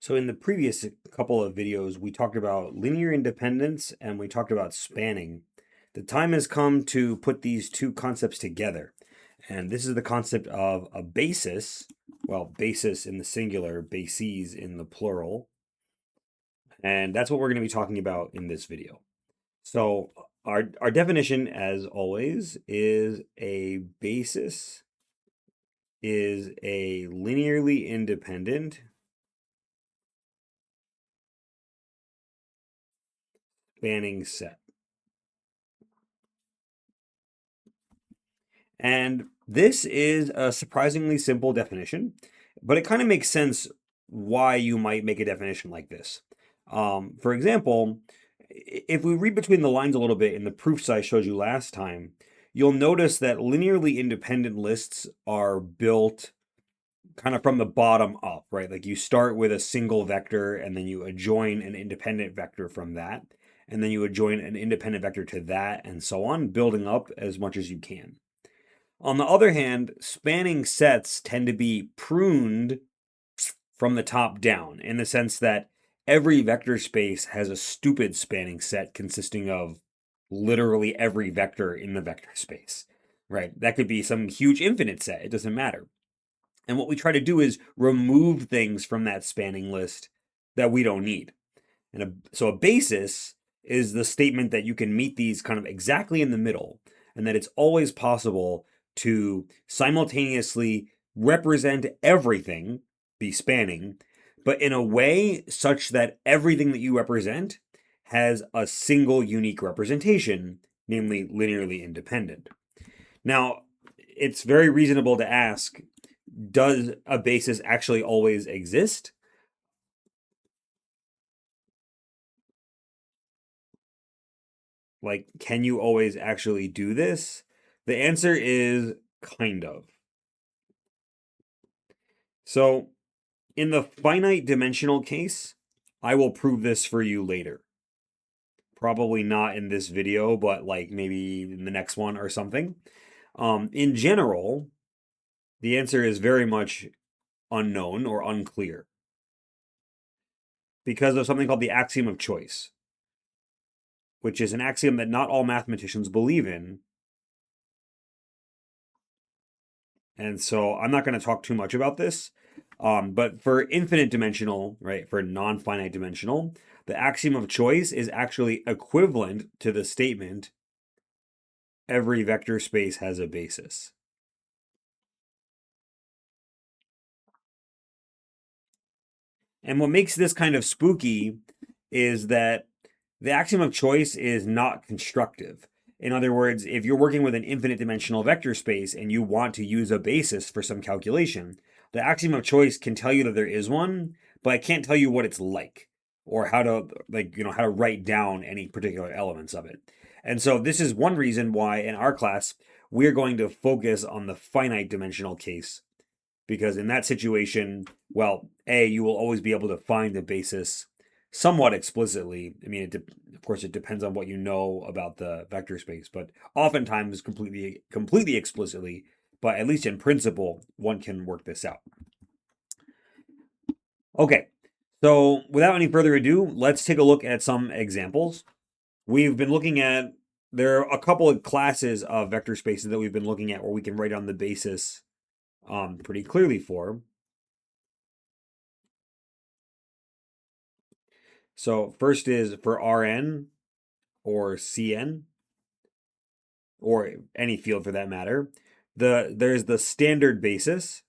So in the previous couple of videos, we talked about linear independence and we talked about spanning. The time has come to put these two concepts together. And this is the concept of a basis, well, basis in the singular, bases in the plural. And that's what we're going to be talking about in this video. So our definition, as always, is a basis is a linearly independent spanning set. And this is a surprisingly simple definition, but it kind of makes sense why you might make a definition like this. For example, if we read between the lines a little bit in the proofs I showed you last time, you'll notice that linearly independent lists are built kind of from the bottom up, right? Like you start with a single vector and then you adjoin an independent vector from that, and then you adjoin an independent vector to that, and so on, building up as much as you can. On the other hand, spanning sets tend to be pruned from the top down in the sense that every vector space has a stupid spanning set consisting of literally every vector in the vector space, right? That could be some huge infinite set, it doesn't matter. And what we try to do is remove things from that spanning list that we don't need. So a basis is the statement that you can meet these kind of exactly in the middle, and that it's always possible to simultaneously represent everything, be spanning, but in a way such that everything that you represent has a single unique representation, namely linearly independent. Now, it's very reasonable to ask, does a basis actually always exist? Like, can you always actually do this? The answer is kind of. So, in the finite dimensional case, I will prove this for you later. Probably not in this video, but like maybe in the next one or something. In general, the answer is very much unknown or unclear because of something called the axiom of choice, which is an axiom that not all mathematicians believe in. And so I'm not going to talk too much about this. But for infinite dimensional, right, for non-finite dimensional, the axiom of choice is actually equivalent to the statement, every vector space has a basis. And what makes this kind of spooky is that the axiom of choice is not constructive. In other words, if you're working with an infinite dimensional vector space and you want to use a basis for some calculation, the axiom of choice can tell you that there is one, but I can't tell you what it's like or how to how to write down any particular elements of it. And so this is one reason why in our class we're going to focus on the finite dimensional case, because in that situation, well, you will always be able to find the basis somewhat explicitly. I mean, of course, it depends on what you know about the vector space, but oftentimes completely explicitly. But at least in principle, one can work this out. Okay, so without any further ado, let's take a look at some examples. We've been looking at, there are a couple of classes of vector spaces that we've been looking at where we can write down the basis pretty clearly for. So first is for Rn or Cn, or any field for that matter. There's the standard basis.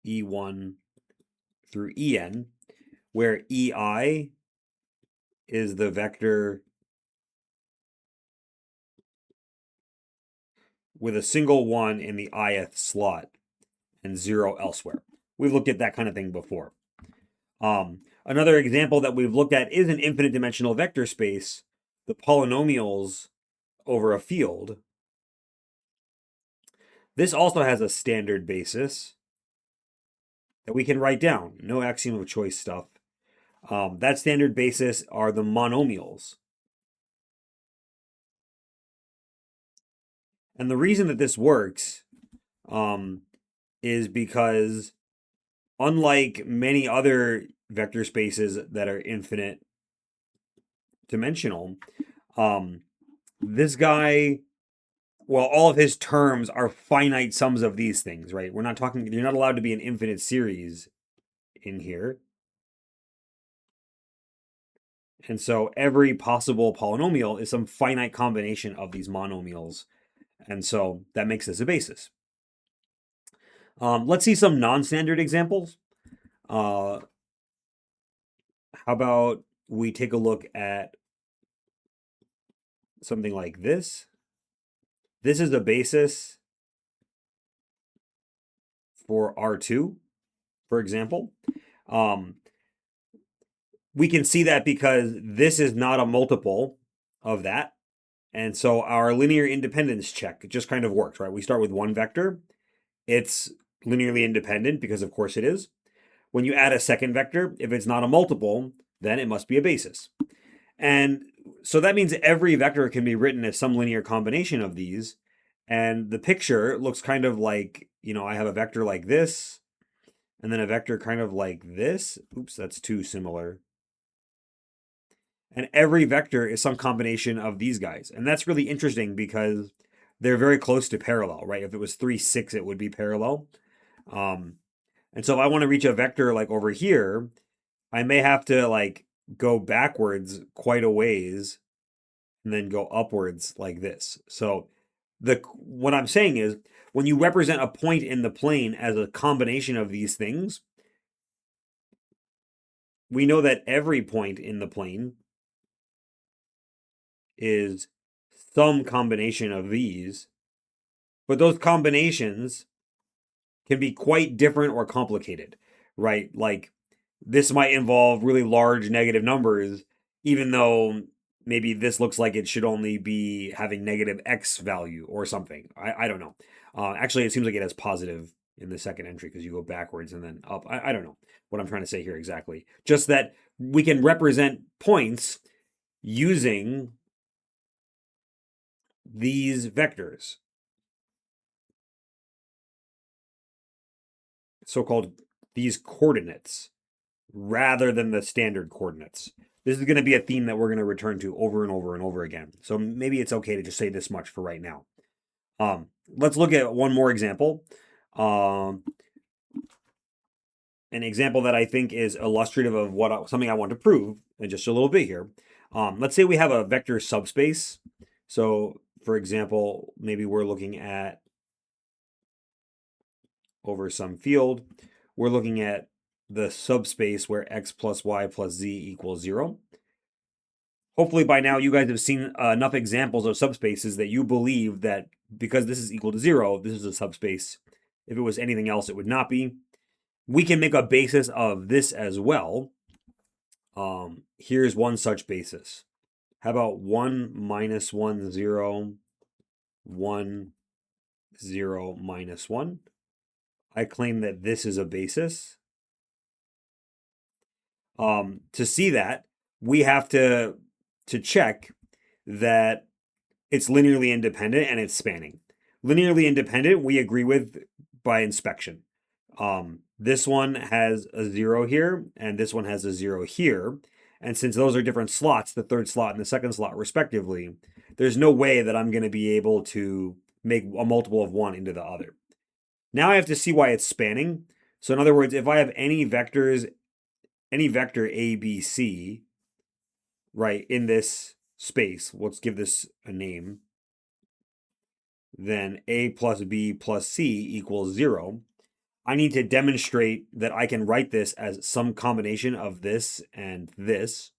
E1 through En, where Ei is the vector with a single one in the ith slot and 0 elsewhere. We've looked at that kind of thing before. Another example that we've looked at is an infinite dimensional vector space, the polynomials over a field. This also has a standard basis that we can write down. No axiom of choice stuff. That standard basis are the monomials. And the reason that this works um, is because unlike many other vector spaces that are infinite dimensional, um, this guy, well, all of his terms are finite sums of these things, right? We're not talking, you're not allowed to be an infinite series in here. And so every possible polynomial is some finite combination of these monomials. And so that makes this a basis. Let's see some non-standard examples. How about we take a look at something like this? This is a basis for R2, for example. Um, we can see that because this is not a multiple of that. And so our linear independence check just kind of works, right? We start with one vector. It's linearly independent because of course it is. When you add a second vector, if it's not a multiple, then it must be a basis. And so that means every vector can be written as some linear combination of these. And the picture looks kind of like, I have a vector like this, and then a vector kind of like this. Oops, that's too similar. And every vector is some combination of these guys. And that's really interesting because they're very close to parallel, right? If it was 3, 6, it would be parallel. And so if I want to reach a vector like over here, I may have to like go backwards quite a ways and then go upwards like this. So what I'm saying is when you represent a point in the plane as a combination of these things, we know that every point in the plane is some combination of these, but those combinations can be quite different or complicated, right? Like this might involve really large negative numbers, even though maybe this looks like it should only be having negative x value or something. I don't know. Actually, it seems like it has positive in the second entry because you go backwards and then up. I don't know what I'm trying to say here exactly. Just that we can represent points using these vectors, so-called these coordinates, rather than the standard coordinates. This is going to be a theme that we're going to return to over and over and over again. So maybe it's okay to just say this much for right now. Let's look at one more example. An example that I think is illustrative of something I want to prove in just a little bit here. Let's say we have a vector subspace. So, for example, maybe we're looking at over some field. We're looking at the subspace where x plus y plus z equals 0. Hopefully by now you guys have seen enough examples of subspaces that you believe that because this is equal to 0, this is a subspace. If it was anything else, it would not be. We can make a basis of this as well. Here's one such basis. How about 1 minus 1, 0, 1, 0, minus 1? I claim that this is a basis. To see that, we have to check that it's linearly independent and it's spanning. Linearly independent, we agree with by inspection. This one has a 0 here, and this one has a 0 here. And since those are different slots, the third slot and the second slot respectively, there's no way that I'm going to be able to make a multiple of one into the other. Now I have to see why it's spanning. So in other words, if I have any vector A, B, C, right, in this space, let's give this a name, then A plus B plus C equals 0. I need to demonstrate that I can write this as some combination of this and this.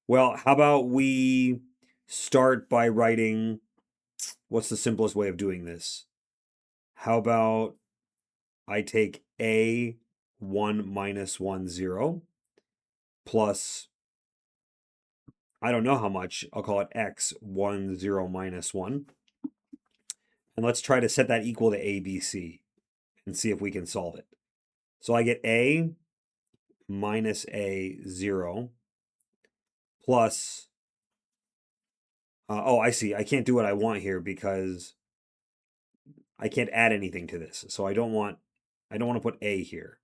Well, how about we start by writing, what's the simplest way of doing this? How about I take A 1 minus 1, 0 plus, I don't know how much, I'll call it X 1, 0 minus 1. And let's try to set that equal to ABC and see if we can solve it. So I get A minus A 0 plus, oh, I see. I can't do what I want here because I can't add anything to this. So I don't want to put A here.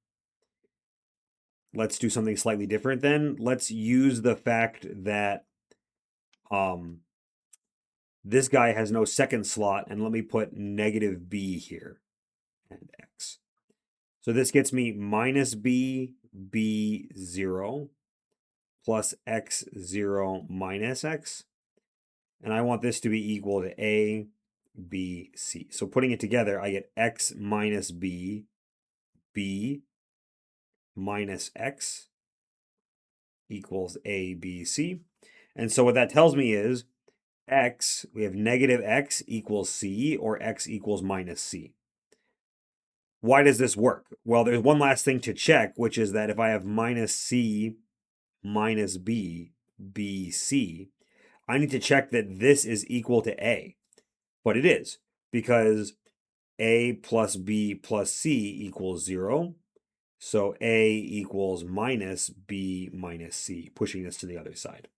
Let's do something slightly different then. Let's use the fact that this guy has no second slot, and let me put negative B here and X. So this gets me minus B, B0 plus X0 minus X. And I want this to be equal to A, B, C. So putting it together, I get X minus B, B minus X equals A, B, C. And so what that tells me is X, we have negative X equals C, or X equals minus C. Why does this work? Well, there's one last thing to check, which is that if I have minus C minus B, B, C, I need to check that this is equal to A. But it is, because A plus B plus C equals 0. So A equals minus B minus C, pushing this to the other side.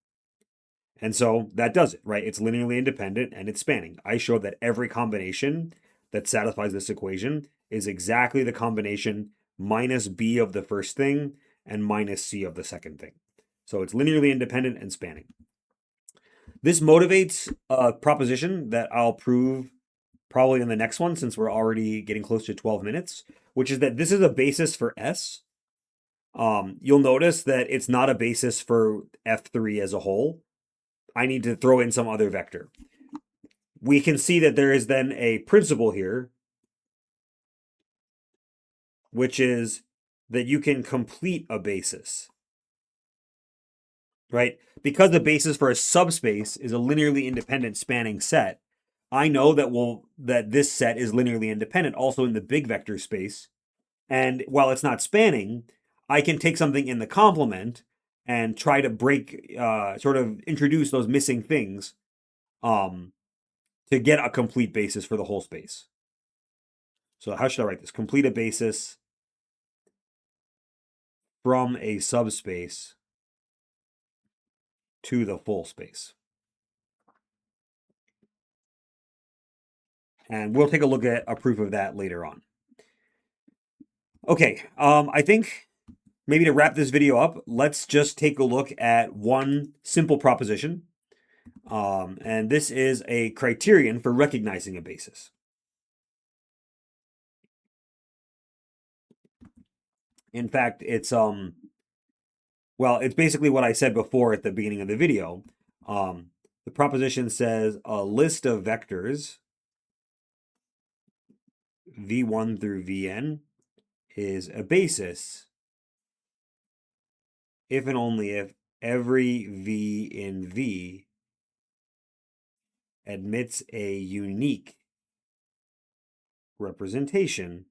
And so that does it, right? It's linearly independent and it's spanning. I showed that every combination that satisfies this equation is exactly the combination minus B of the first thing and minus C of the second thing. So it's linearly independent and spanning. This motivates a proposition that I'll prove probably in the next one, since we're already getting close to 12 minutes, which is that this is a basis for S. You'll notice that it's not a basis for F3 as a whole. I need to throw in some other vector. We can see that there is then a principle here, which is that you can complete a basis, right? Because the basis for a subspace is a linearly independent spanning set, I know that this set is linearly independent also in the big vector space. And while it's not spanning, I can take something in the complement and try to break, sort of introduce those missing things to get a complete basis for the whole space. So how should I write this? Complete a basis from a subspace to the full space. And we'll take a look at a proof of that later on. Okay, I think maybe to wrap this video up, let's just take a look at one simple proposition. And this is a criterion for recognizing a basis. In fact, it's it's basically what I said before at the beginning of the video. The proposition says a list of vectors v1 through vn is a basis if and only if every v in V admits a unique representation.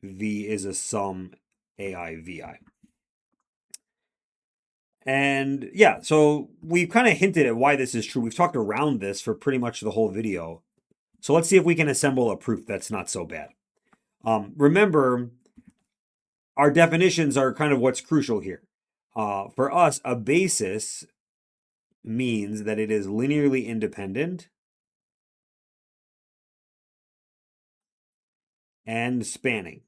V is a sum AI VI. And yeah, so we've kind of hinted at why this is true. We've talked around this for pretty much the whole video. So let's see if we can assemble a proof that's not so bad. Remember, our definitions are kind of what's crucial here. For us, a basis means that it is linearly independent and spanning.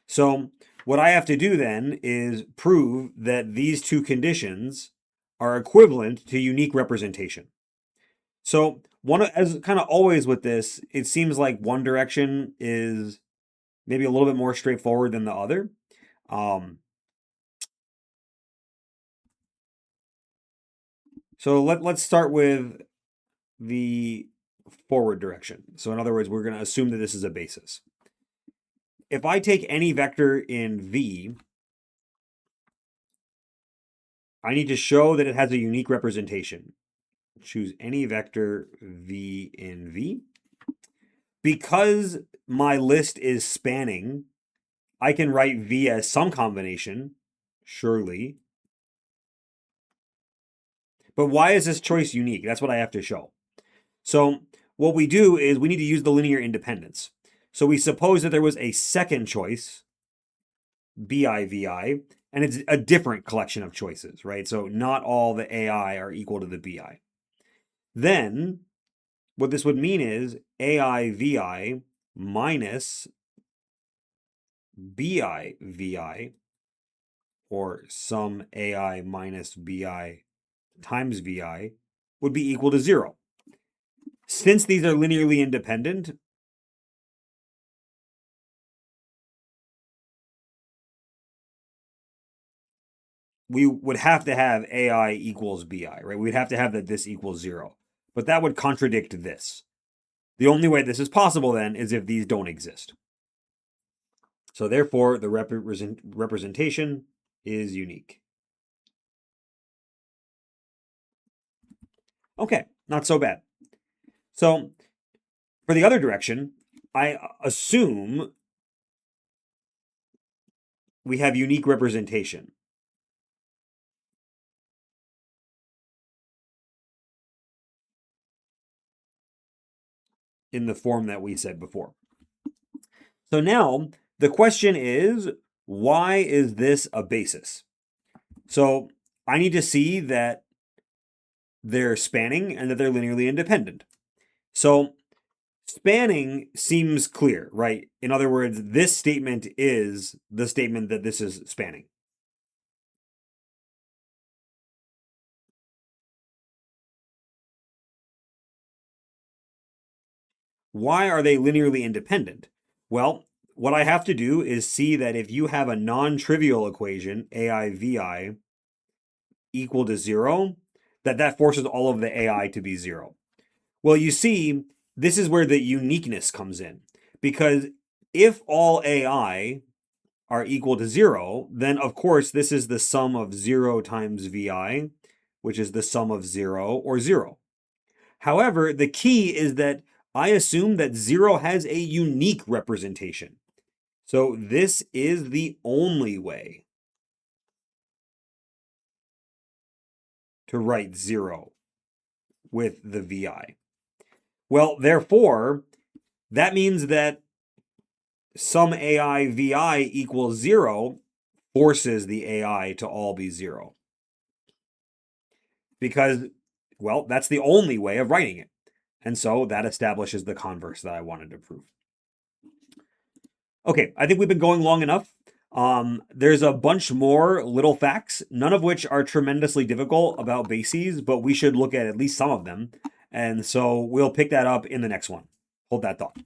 So what I have to do then is prove that these two conditions are equivalent to unique representation. So as kind of always with this, it seems like one direction is maybe a little bit more straightforward than the other. So let's start with the forward direction. So in other words, we're going to assume that this is a basis. If I take any vector in V, I need to show that it has a unique representation. Choose any vector V in V. Because my list is spanning, I can write V as some combination, surely. But why is this choice unique? That's what I have to show. So what we do is we need to use the linear independence. So we suppose that there was a second choice, BI, and it's a different collection of choices, right? So not all the AI are equal to the BI. Then what this would mean is AI VI minus BI VI, or sum AI minus BI times VI, would be equal to 0. Since these are linearly independent, we would have to have AI equals BI, right? We'd have to have that this equals 0. But that would contradict this. The only way this is possible then is if these don't exist. So therefore, the representation is unique. Okay, not so bad. So for the other direction, I assume we have unique representation. In the form that we said before. So now the question is, why is this a basis? So I need to see that they're spanning and that they're linearly independent. So spanning seems clear, right? In other words, this statement is the statement that this is spanning. Why are they linearly independent? Well, what I have to do is see that if you have a non-trivial equation, AIVI equal to 0, that forces all of the AI to be 0. Well, you see, this is where the uniqueness comes in. Because if all AI are equal to 0, then of course this is the sum of 0 times VI, which is the sum of 0 or 0. However, the key is that I assume that 0 has a unique representation. So this is the only way to write 0 with the VI. Well, therefore, that means that sum AI VI equals 0 forces the AI to all be 0. Because, well, that's the only way of writing it. And so that establishes the converse that I wanted to prove. Okay, I think we've been going long enough. There's a bunch more little facts, none of which are tremendously difficult about bases, but we should look at least some of them. And so we'll pick that up in the next one. Hold that thought.